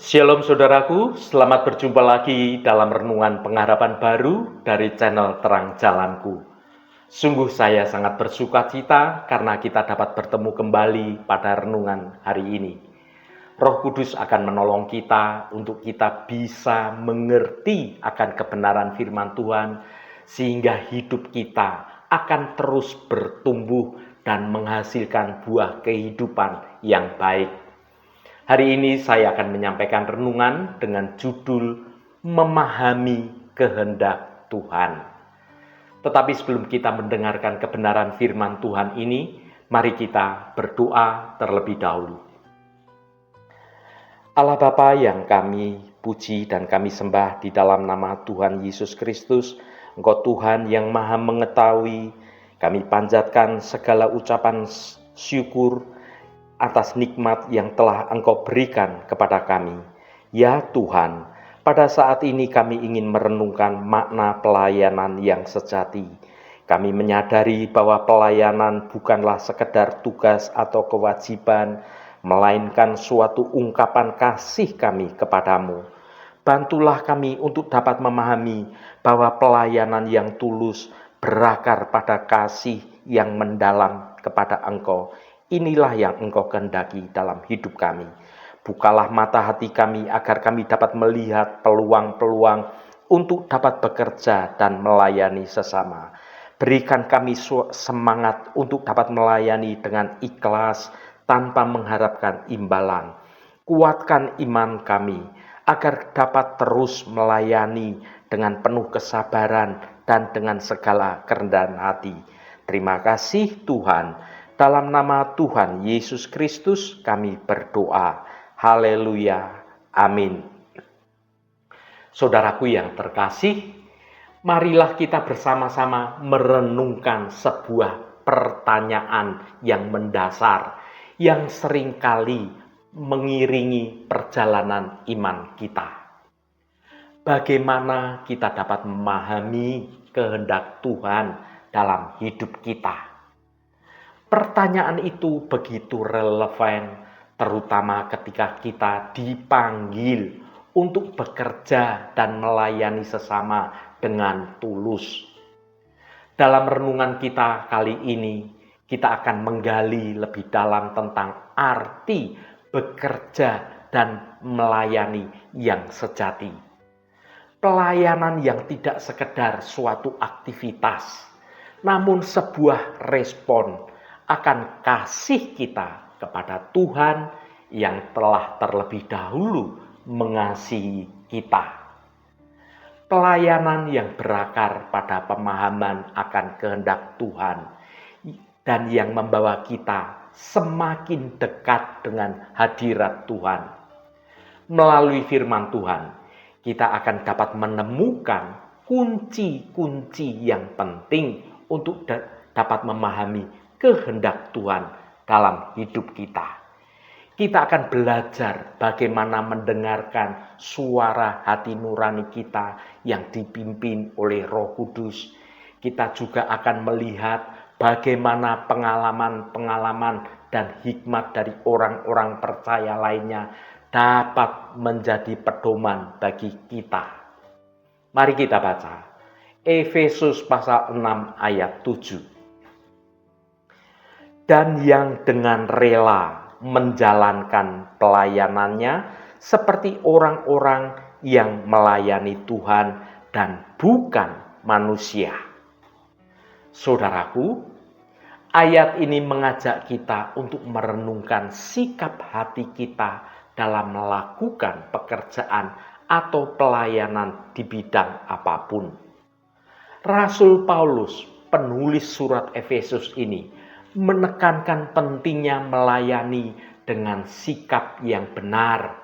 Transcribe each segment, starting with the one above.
Shalom saudaraku, selamat berjumpa lagi dalam renungan pengharapan baru dari channel Terang Jalanku. Sungguh saya sangat bersukacita karena kita dapat bertemu kembali pada renungan hari ini. Roh Kudus akan menolong kita untuk kita bisa mengerti akan kebenaran firman Tuhan, sehingga hidup kita akan terus bertumbuh dan menghasilkan buah kehidupan yang baik. Hari ini saya akan menyampaikan renungan dengan judul Memahami Kehendak Tuhan. Tetapi sebelum kita mendengarkan kebenaran firman Tuhan ini, mari kita berdoa terlebih dahulu. Allah Bapa yang kami puji dan kami sembah di dalam nama Tuhan Yesus Kristus, Engkau Tuhan yang Maha Mengetahui, kami panjatkan segala ucapan syukur atas nikmat yang telah Engkau berikan kepada kami. Ya Tuhan, pada saat ini kami ingin merenungkan makna pelayanan yang sejati. Kami menyadari bahwa pelayanan bukanlah sekedar tugas atau kewajiban, melainkan suatu ungkapan kasih kami kepadamu. Bantulah kami untuk dapat memahami bahwa pelayanan yang tulus berakar pada kasih yang mendalam kepada Engkau. Inilah yang Engkau kehendaki dalam hidup kami. Bukalah mata hati kami agar kami dapat melihat peluang-peluang untuk dapat bekerja dan melayani sesama. Berikan kami semangat untuk dapat melayani dengan ikhlas tanpa mengharapkan imbalan. Kuatkan iman kami agar dapat terus melayani dengan penuh kesabaran dan dengan segala kerendahan hati. Terima kasih Tuhan. Dalam nama Tuhan Yesus Kristus kami berdoa. Haleluya. Amin. Saudaraku yang terkasih, marilah kita bersama-sama merenungkan sebuah pertanyaan yang mendasar yang seringkali mengiringi perjalanan iman kita. Bagaimana kita dapat memahami kehendak Tuhan dalam hidup kita? Pertanyaan itu begitu relevan, terutama ketika kita dipanggil untuk bekerja dan melayani sesama dengan tulus. Dalam renungan kita kali ini, kita akan menggali lebih dalam tentang arti bekerja dan melayani yang sejati. Pelayanan yang tidak sekedar suatu aktivitas, namun sebuah respon akan kasih kita kepada Tuhan yang telah terlebih dahulu mengasihi kita. Pelayanan yang berakar pada pemahaman akan kehendak Tuhan dan yang membawa kita semakin dekat dengan hadirat Tuhan. Melalui firman Tuhan, kita akan dapat menemukan kunci-kunci yang penting untuk dapat memahami kehendak Tuhan dalam hidup kita. Kita akan belajar bagaimana mendengarkan suara hati nurani kita yang dipimpin oleh Roh Kudus. Kita juga akan melihat bagaimana pengalaman-pengalaman dan hikmat dari orang-orang percaya lainnya dapat menjadi pedoman bagi kita. Mari kita baca Efesus pasal 6 ayat 7. Dan yang dengan rela menjalankan pelayanannya seperti orang-orang yang melayani Tuhan dan bukan manusia. Saudaraku, ayat ini mengajak kita untuk merenungkan sikap hati kita dalam melakukan pekerjaan atau pelayanan di bidang apapun. Rasul Paulus, penulis surat Efesus ini, menekankan pentingnya melayani dengan sikap yang benar,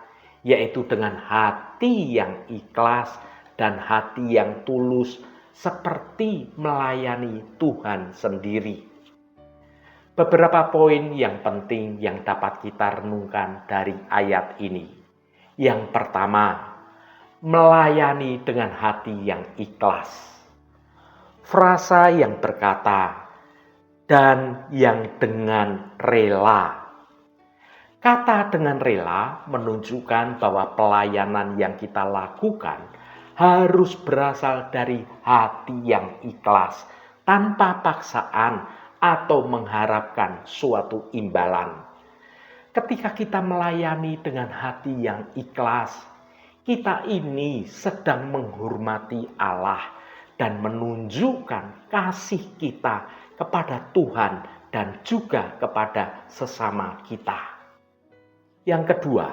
yaitu dengan hati yang ikhlas dan hati yang tulus, seperti melayani Tuhan sendiri. Beberapa poin yang penting yang dapat kita renungkan dari ayat ini. Yang pertama, melayani dengan hati yang ikhlas. Frasa yang berkata, dan yang dengan rela. Kata dengan rela menunjukkan bahwa pelayanan yang kita lakukan harus berasal dari hati yang ikhlas, tanpa paksaan atau mengharapkan suatu imbalan. Ketika kita melayani dengan hati yang ikhlas, kita ini sedang menghormati Allah dan menunjukkan kasih kita kepada Tuhan dan juga kepada sesama kita. Yang kedua,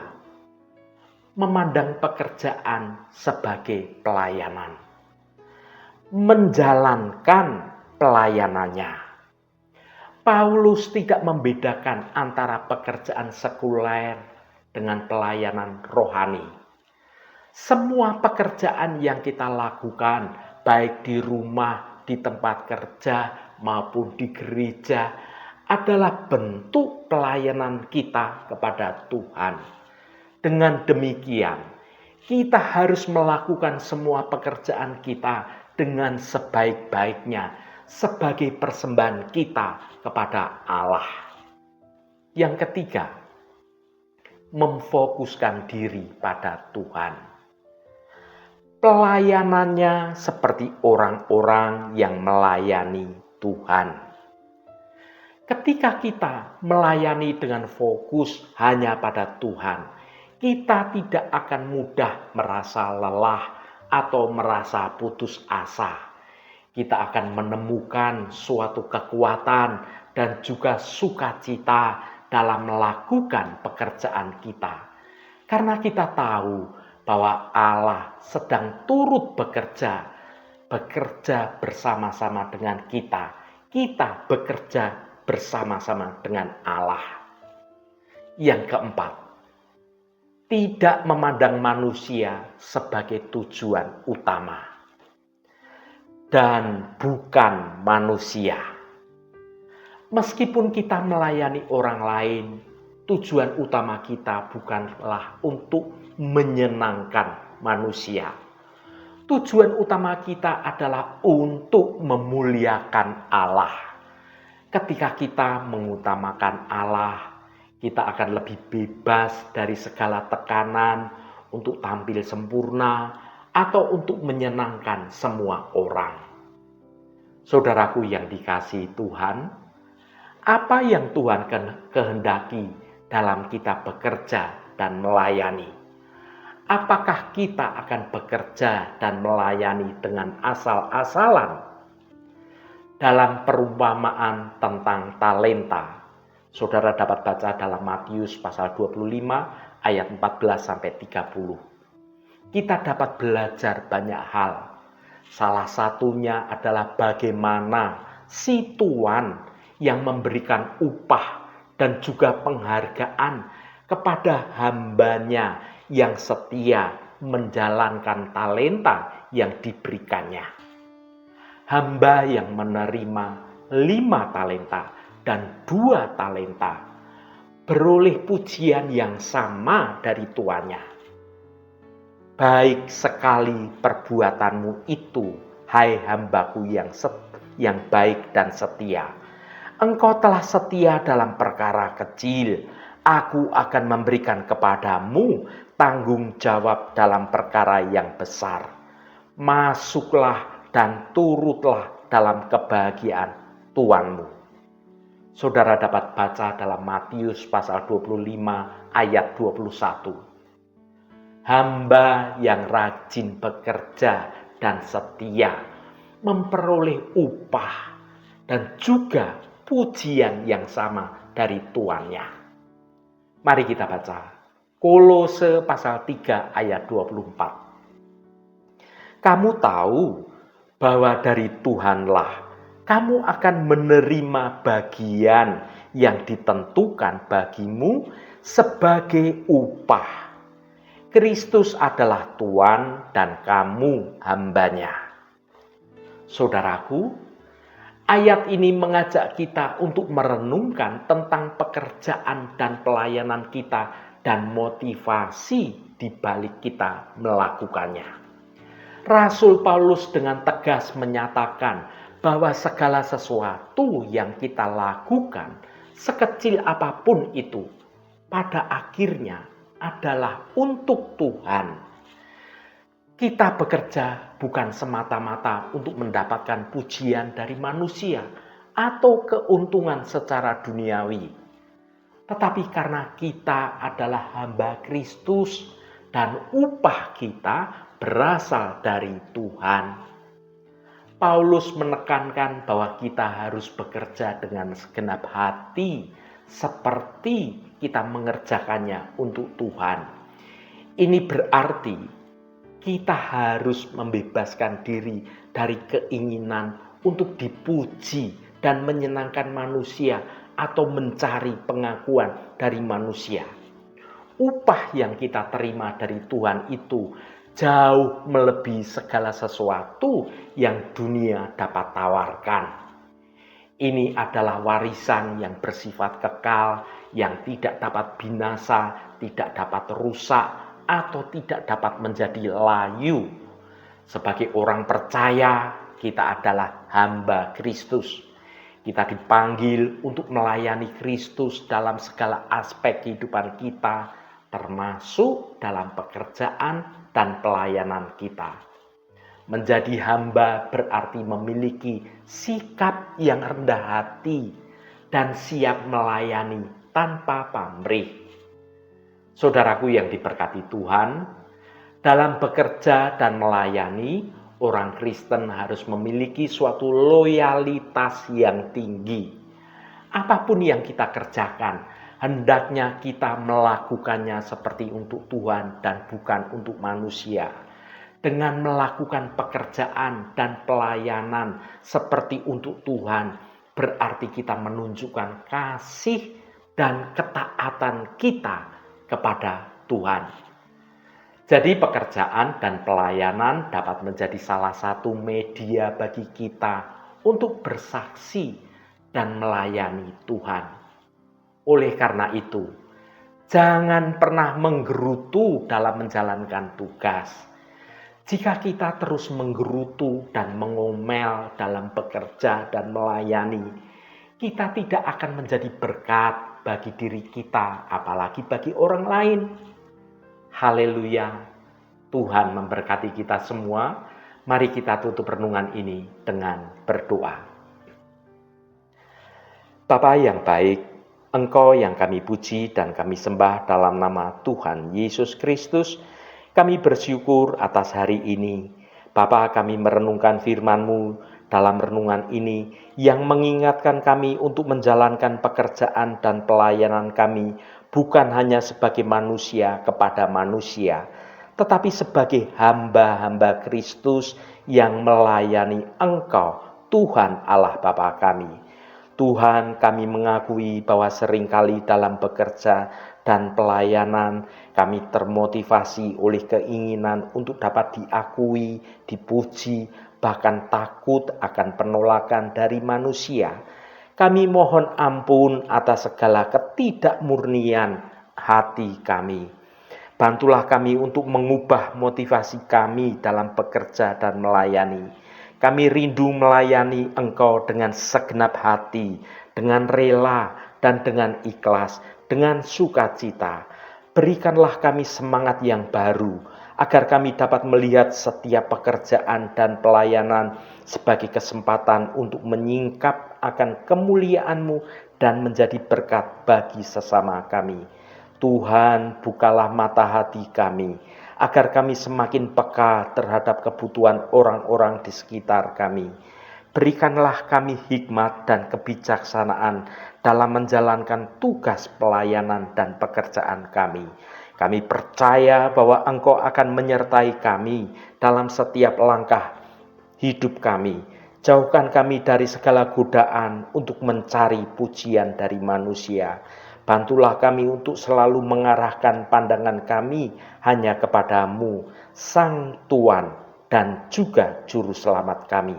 memandang pekerjaan sebagai pelayanan. Menjalankan pelayanannya. Paulus tidak membedakan antara pekerjaan sekuler dengan pelayanan rohani. Semua pekerjaan yang kita lakukan, baik di rumah, di tempat kerja, maupun di gereja, adalah bentuk pelayanan kita kepada Tuhan. Dengan demikian, kita harus melakukan semua pekerjaan kita dengan sebaik-baiknya, sebagai persembahan kita kepada Allah. Yang ketiga, memfokuskan diri pada Tuhan. Pelayanannya seperti orang-orang yang melayani Tuhan. Ketika kita melayani dengan fokus hanya pada Tuhan, kita tidak akan mudah merasa lelah atau merasa putus asa. Kita akan menemukan suatu kekuatan dan juga sukacita dalam melakukan pekerjaan kita. Karena kita tahu bahwa Allah sedang turut bekerja bersama-sama dengan kita. Kita bekerja bersama-sama dengan Allah. Yang keempat, tidak memandang manusia sebagai tujuan utama dan bukan manusia. Meskipun kita melayani orang lain, tujuan utama kita bukanlah untuk menyenangkan manusia. Tujuan utama kita adalah untuk memuliakan Allah. Ketika kita mengutamakan Allah, kita akan lebih bebas dari segala tekanan untuk tampil sempurna atau untuk menyenangkan semua orang. Saudaraku yang dikasihi Tuhan, apa yang Tuhan kehendaki dalam kita bekerja dan melayani? Apakah kita akan bekerja dan melayani dengan asal-asalan? Dalam perumpamaan tentang talenta, saudara dapat baca dalam Matius pasal 25 ayat 14-30. Kita dapat belajar banyak hal. Salah satunya adalah bagaimana si tuan yang memberikan upah dan juga penghargaan kepada hambanya yang setia menjalankan talenta yang diberikannya. Hamba yang menerima 5 talenta dan 2 talenta beroleh pujian yang sama dari tuannya. Baik sekali perbuatanmu itu, hai hambaku yang baik dan setia. Engkau telah setia dalam perkara kecil. Aku akan memberikan kepadamu tanggung jawab dalam perkara yang besar. Masuklah dan turutlah dalam kebahagiaan tuanmu. Saudara dapat baca dalam Matius pasal 25 ayat 21. Hamba yang rajin bekerja dan setia memperoleh upah dan juga pujian yang sama dari tuannya. Mari kita baca Kolose pasal 3 ayat 24. Kamu tahu bahwa dari Tuhanlah kamu akan menerima bagian yang ditentukan bagimu sebagai upah. Kristus adalah Tuhan dan kamu hambanya. Saudaraku, ayat ini mengajak kita untuk merenungkan tentang pekerjaan dan pelayanan kita dan motivasi di balik kita melakukannya. Rasul Paulus dengan tegas menyatakan bahwa segala sesuatu yang kita lakukan, sekecil apapun itu, pada akhirnya adalah untuk Tuhan. Kita bekerja bukan semata-mata untuk mendapatkan pujian dari manusia atau keuntungan secara duniawi, tetapi karena kita adalah hamba Kristus dan upah kita berasal dari Tuhan. Paulus menekankan bahwa kita harus bekerja dengan segenap hati seperti kita mengerjakannya untuk Tuhan. Ini berarti kita harus membebaskan diri dari keinginan untuk dipuji dan menyenangkan manusia atau mencari pengakuan dari manusia. Upah yang kita terima dari Tuhan itu jauh melebihi segala sesuatu yang dunia dapat tawarkan. Ini adalah warisan yang bersifat kekal, yang tidak dapat binasa, tidak dapat rusak, atau tidak dapat menjadi layu. Sebagai orang percaya, kita adalah hamba Kristus. Kita dipanggil untuk melayani Kristus dalam segala aspek kehidupan kita, termasuk dalam pekerjaan dan pelayanan kita. Menjadi hamba berarti memiliki sikap yang rendah hati dan siap melayani tanpa pamrih. Saudaraku yang diberkati Tuhan, dalam bekerja dan melayani, orang Kristen harus memiliki suatu loyalitas yang tinggi. Apapun yang kita kerjakan, hendaknya kita melakukannya seperti untuk Tuhan dan bukan untuk manusia. Dengan melakukan pekerjaan dan pelayanan seperti untuk Tuhan, berarti kita menunjukkan kasih dan ketaatan kita kepada Tuhan. Jadi pekerjaan dan pelayanan dapat menjadi salah satu media bagi kita untuk bersaksi dan melayani Tuhan. Oleh karena itu, jangan pernah menggerutu dalam menjalankan tugas. Jika kita terus menggerutu dan mengomel dalam bekerja dan melayani, kita tidak akan menjadi berkat bagi diri kita, apalagi bagi orang lain. Haleluya, Tuhan memberkati kita semua. Mari kita tutup renungan ini dengan berdoa. Bapa yang baik, Engkau yang kami puji dan kami sembah dalam nama Tuhan Yesus Kristus, kami bersyukur atas hari ini. Bapa, kami merenungkan firman-Mu dalam renungan ini yang mengingatkan kami untuk menjalankan pekerjaan dan pelayanan kami bukan hanya sebagai manusia kepada manusia, tetapi sebagai hamba-hamba Kristus yang melayani Engkau, Tuhan Allah Bapa kami. Tuhan, kami mengakui bahwa seringkali dalam bekerja dan pelayanan kami termotivasi oleh keinginan untuk dapat diakui, dipuji, bahkan takut akan penolakan dari manusia. Kami mohon ampun atas segala ketidakmurnian hati kami. Bantulah kami untuk mengubah motivasi kami dalam bekerja dan melayani. Kami rindu melayani Engkau dengan segenap hati, dengan rela dan dengan ikhlas, dengan sukacita. Berikanlah kami semangat yang baru, agar kami dapat melihat setiap pekerjaan dan pelayanan sebagai kesempatan untuk menyingkap akan kemuliaan-Mu dan menjadi berkat bagi sesama kami. Tuhan, bukalah mata hati kami, agar kami semakin peka terhadap kebutuhan orang-orang di sekitar kami. Berikanlah kami hikmat dan kebijaksanaan dalam menjalankan tugas pelayanan dan pekerjaan kami. Kami percaya bahwa Engkau akan menyertai kami dalam setiap langkah hidup kami. Jauhkan kami dari segala godaan untuk mencari pujian dari manusia. Bantulah kami untuk selalu mengarahkan pandangan kami hanya kepada-Mu, Sang Tuhan dan juga Juru Selamat kami.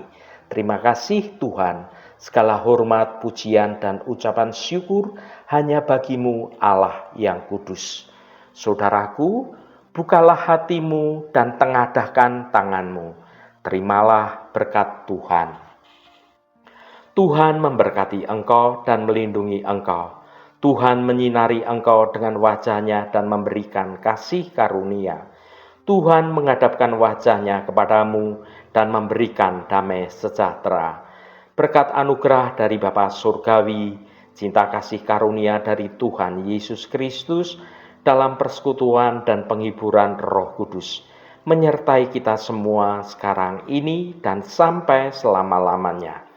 Terima kasih Tuhan, segala hormat, pujian, dan ucapan syukur hanya bagi-Mu Allah yang kudus. Saudaraku, bukalah hatimu dan tengadahkan tanganmu. Terimalah berkat Tuhan. Tuhan memberkati engkau dan melindungi engkau. Tuhan menyinari engkau dengan wajah-Nya dan memberikan kasih karunia. Tuhan menghadapkan wajah-Nya kepadamu dan memberikan damai sejahtera. Berkat anugerah dari Bapa Surgawi, cinta kasih karunia dari Tuhan Yesus Kristus, dalam persekutuan dan penghiburan Roh Kudus, menyertai kita semua sekarang ini dan sampai selama-lamanya.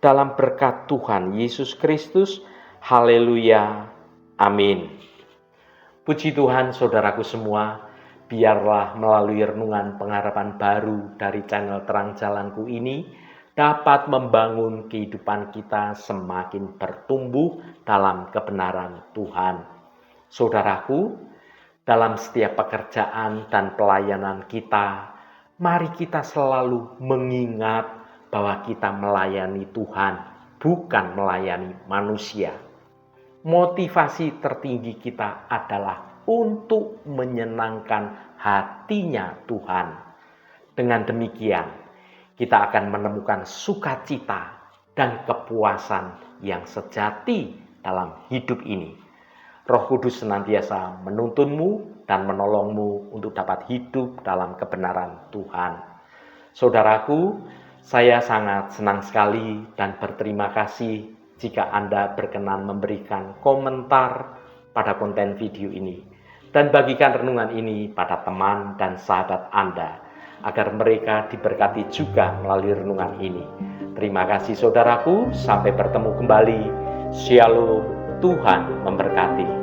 Dalam berkat Tuhan Yesus Kristus, haleluya, amin. Puji Tuhan saudaraku semua, biarlah melalui renungan pengharapan baru dari channel Terang Jalanku ini dapat membangun kehidupan kita semakin bertumbuh dalam kebenaran Tuhan. Saudaraku, dalam setiap pekerjaan dan pelayanan kita, mari kita selalu mengingat bahwa kita melayani Tuhan, bukan melayani manusia. Motivasi tertinggi kita adalah untuk menyenangkan hatinya Tuhan. Dengan demikian, kita akan menemukan sukacita dan kepuasan yang sejati dalam hidup ini. Roh Kudus senantiasa menuntunmu dan menolongmu untuk dapat hidup dalam kebenaran Tuhan. Saudaraku, saya sangat senang sekali dan berterima kasih jika Anda berkenan memberikan komentar pada konten video ini dan bagikan renungan ini pada teman dan sahabat Anda agar mereka diberkati juga melalui renungan ini. Terima kasih saudaraku, sampai bertemu kembali. Shalom, Tuhan memberkati.